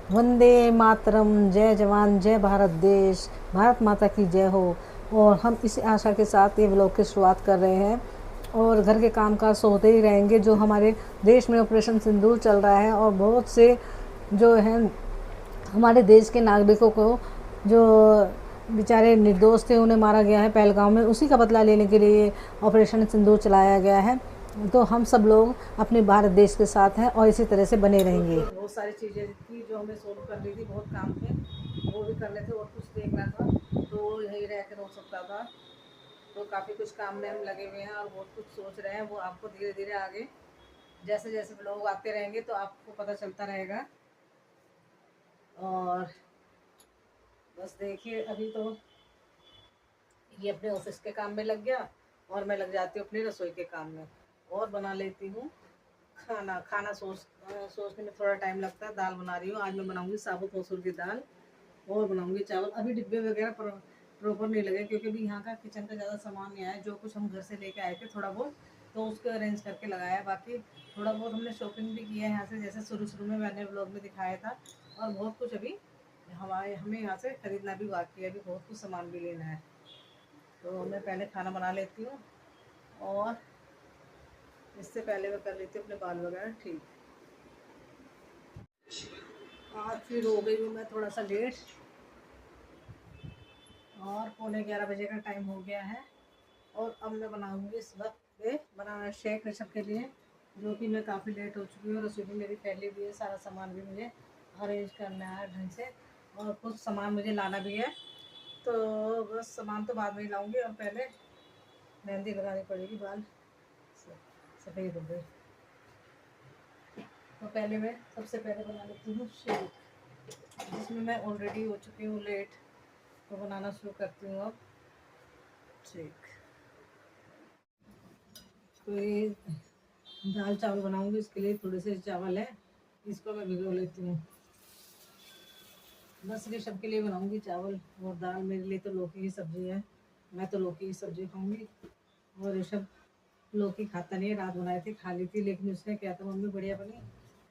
वंदे मातरम, जय जवान जय भारत देश, भारत माता की जय हो। और हम इसी आशा के साथ ये व्लॉग की शुरुआत कर रहे हैं और घर के कामकाज तो होते ही रहेंगे। जो हमारे देश में ऑपरेशन सिंदूर चल रहा है और बहुत से जो हैं हमारे देश के नागरिकों को जो बेचारे निर्दोष थे उन्हें मारा गया है पहलगाम में, उसी का बदला लेने के लिए ऑपरेशन सिंदूर चलाया गया है। तो हम सब लोग अपने भारत देश के साथ हैं और इसी तरह से बने रहेंगे। बहुत सारी चीज़ें थी जो हमें सोल्व करनी थी, बहुत काम थे वो भी करने थे और कुछ देखना था, तो यही रह कर हो सकता था। तो काफ़ी कुछ काम में हम लगे हुए हैं और बहुत कुछ सोच रहे हैं। वो आपको धीरे धीरे आगे जैसे जैसे लोग आते रहेंगे तो आपको पता चलता रहेगा। और बस देखिए, अभी तो ये अपने ऑफिस के काम में लग गया और मैं लग जाती हूँ अपनी रसोई के काम में और बना लेती हूँ खाना। सोचने में थोड़ा टाइम लगता है। दाल बना रही हूँ, आज मैं बनाऊंगी साबुत मसूर की दाल और बनाऊंगी चावल। अभी डिब्बे वगैरह प्रॉपर नहीं लगे क्योंकि अभी यहाँ का किचन का ज़्यादा सामान नहीं आया। जो कुछ हम घर से लेके आए थे थोड़ा बहुत, तो उसको अरेंज करके लगाया। बाकी थोड़ा बहुत हमने शॉपिंग भी किया है यहाँ से, जैसे शुरू में मैंने व्लॉग में दिखाया था। और बहुत कुछ अभी हमें यहाँ से ख़रीदना भी बाकी है, अभी बहुत कुछ सामान भी लेना है। तो मैं पहले खाना बना लेती हूँ और इससे पहले मैं कर लेती हूँ अपने बाल वगैरह ठीक। आज फिर हो गई हूँ मैं थोड़ा सा लेट और 11:15 का टाइम हो गया है। और अब मैं बनाऊँगी इस वक्त पे बनाना शेक ऋषभ के लिए, जो कि मैं काफ़ी लेट हो चुकी हूँ। रसोई भी मेरी फैली हुई है, सारा सामान भी मुझे अरेंज करना है ढंग से और कुछ सामान मुझे लाना भी है। तो बस सामान तो बाद में ही लाऊंगी और पहले मेहंदी लगानी पड़ेगी, बाल सफ़ेद हो गए। तो पहले मैं सबसे पहले बना लेती हूँ शेक, जिसमें मैं ऑलरेडी हो चुकी हूँ लेट। तो बनाना शुरू करती हूँ अब शेक। तो ये दाल चावल बनाऊंगी, इसके लिए थोड़े से चावल है, इसको मैं भिगो लेती हूँ। बस ऋषभ के लिए बनाऊंगी चावल और दाल। मेरे लिए तो लौकी की सब्ज़ी है, मैं तो लौकी की सब्ज़ी खाऊंगी और ऋषभ लौकी खाता नहीं है। रात बनाई थी, खा ली थी, लेकिन उसने क्या था मम्मी बढ़िया बनी,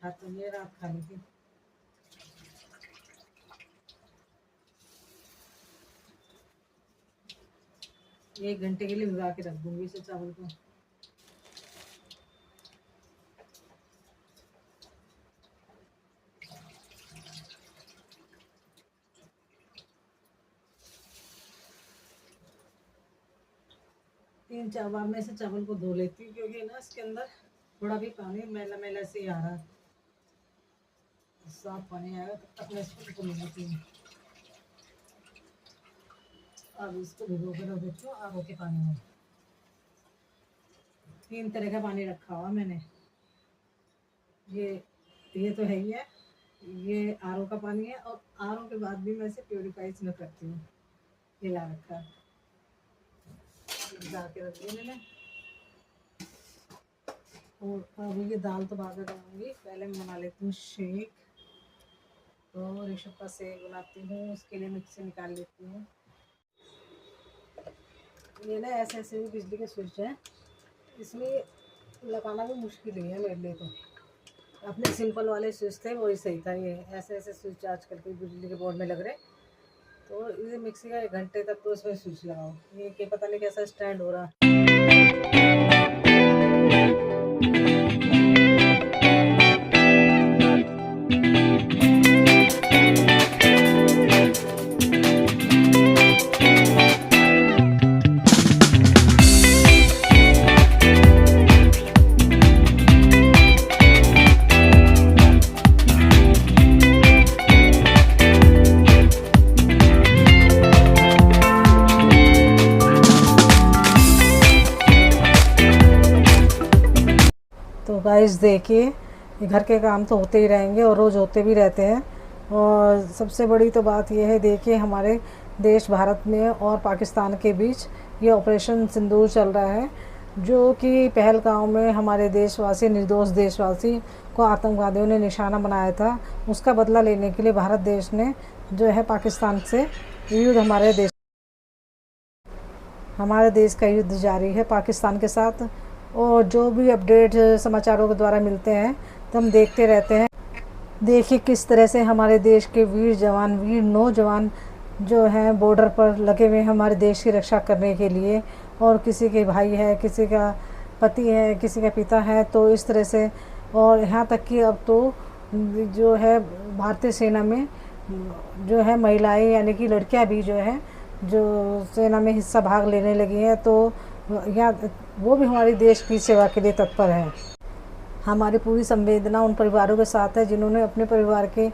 खाता नहीं है, रात खा ली थी। एक घंटे के लिए भिगा के रख दूंगी इसे चावल को। तीन चार बार मैं इसे चावल को धो लेती हूँ क्योंकि ना इसके अंदर थोड़ा भी पानी मैला मैला से ही आ रहा है। साफ पानी आएगा तब तक मैं इसको भिगो लेती हूँ। अब इसको भिगो कर रख देती हूँ आर ओ के पानी में। 3 तरह का पानी रखा हुआ मैंने, ये तो है ही है, ये आर ओ का पानी है और आर ओ के बाद भी मैं इसे प्योरीफाई इसमें करती हूँ। ये ला रखा है, भिगा के रख दिया मैंने। और अभी ये दाल तो बाद में बनाऊंगी, पहले मैं बना लेती हूँ शेक। तो ऋषभ का शेक बनाती हूँ, उसके लिए मिक्सी निकाल लेती हूँ। ये ना ऐसे ऐसे भी बिजली के स्विच है, इसमें लगाना भी मुश्किल ही है मेरे लिए। तो अपने सिंपल वाले स्विच थे वही सही था, ये ऐसे ऐसे स्विच आजकल के बिजली के बोर्ड में लग रहे। तो ये मिक्सी का 1 घंटे तक तो इसमें स्विच लगाओ, ये कि पता नहीं कैसा स्टैंड हो रहा। तो गाइस देखिए, ये घर के काम तो होते ही रहेंगे और रोज़ होते भी रहते हैं। और सबसे बड़ी तो बात यह है, देखिए हमारे देश भारत में और पाकिस्तान के बीच ये ऑपरेशन सिंदूर चल रहा है, जो कि पहलगाम में हमारे देशवासी, निर्दोष देशवासी को आतंकवादियों ने निशाना बनाया था। उसका बदला लेने के लिए भारत देश ने जो है पाकिस्तान से युद्ध, हमारे देश का युद्ध जारी है पाकिस्तान के साथ। और जो भी अपडेट समाचारों के द्वारा मिलते हैं तो हम देखते रहते हैं। देखिए किस तरह से हमारे देश के वीर जवान, वीर नौजवान जो हैं बॉर्डर पर लगे हुए हैं हमारे देश की रक्षा करने के लिए। और किसी के भाई है, किसी का पति है, किसी का पिता है, तो इस तरह से। और यहाँ तक कि अब तो जो है भारतीय सेना में जो है महिलाएं यानी कि लड़कियां भी जो है जो सेना में हिस्सा भाग लेने लगी हैं, तो या वो भी हमारे देश की सेवा के लिए तत्पर है। हमारी पूरी संवेदना उन परिवारों के साथ है जिन्होंने अपने परिवार के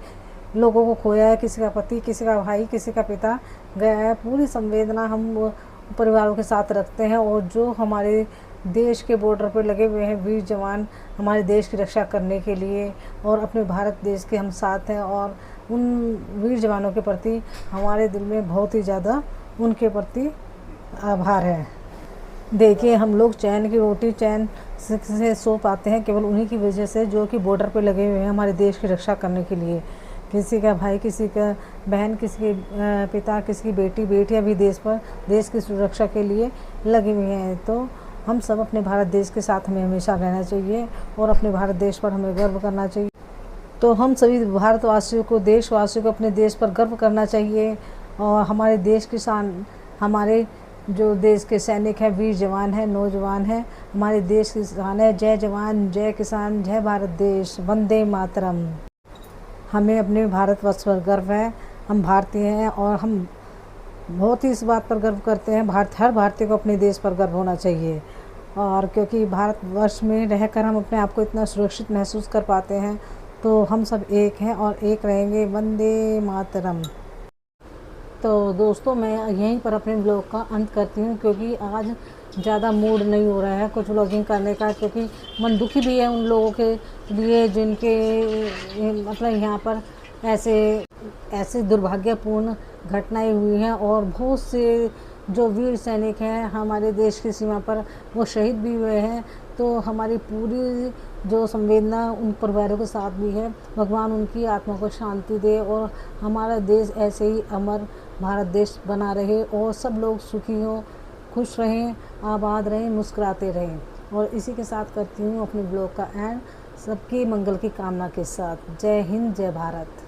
लोगों को खोया है, किसी का पति, किसी का भाई, किसी का पिता गया है। पूरी संवेदना हम परिवारों के साथ रखते हैं। और जो हमारे देश के बॉर्डर पर लगे हुए हैं वीर जवान हमारे देश की रक्षा करने के लिए और अपने भारत देश के हम साथ हैं। और उन वीर जवानों के प्रति हमारे दिल में बहुत ही ज़्यादा उनके प्रति आभार है। देखिए हम लोग चैन की रोटी चैन से सो पाते हैं केवल उन्हीं की वजह से जो कि बॉर्डर पे लगे हुए हैं हमारे देश की रक्षा करने के लिए। किसी का भाई, किसी का बहन, किसी के पिता, किसी की बेटी, बेटियां भी देश की सुरक्षा के लिए लगी हुई हैं। तो हम सब अपने भारत देश के साथ हमें हमेशा रहना चाहिए और अपने भारत देश पर हमें गर्व करना चाहिए। तो हम सभी भारतवासियों को, देशवासियों को अपने देश पर गर्व करना चाहिए। और हमारे देश की शान, हमारे जो देश के सैनिक हैं, वीर जवान हैं, नौजवान हैं, हमारे देश की शान है। जय जवान, जय किसान, जय भारत देश, वंदे मातरम। हमें अपने भारतवर्ष पर गर्व है। हम भारतीय हैं और हम बहुत ही इस बात पर गर्व करते हैं। हर भारतीय को अपने देश पर गर्व होना चाहिए। और क्योंकि भारतवर्ष में रहकर हम अपने आप को इतना सुरक्षित महसूस कर पाते हैं, तो हम सब एक हैं और एक रहेंगे। वंदे मातरम। तो दोस्तों मैं यहीं पर अपने ब्लॉग का अंत करती हूँ क्योंकि आज ज़्यादा मूड नहीं हो रहा है कुछ व्लॉगिंग करने का, क्योंकि मन दुखी भी है उन लोगों के लिए जिनके मतलब यहाँ पर ऐसे दुर्भाग्यपूर्ण घटनाएं हुई हैं। और बहुत से जो वीर सैनिक हैं हमारे देश की सीमा पर वो शहीद भी हुए हैं। तो हमारी पूरी जो संवेदना उन परिवारों के साथ भी है। भगवान उनकी आत्मा को शांति दे और हमारा देश ऐसे ही अमर भारत देश बना रहे और सब लोग सुखी हों, खुश रहें, आबाद रहें, मुस्कुराते रहें। और इसी के साथ करती हूँ अपने ब्लॉग का एंड। सबकी मंगल की कामना के साथ। जय हिंद, जय भारत।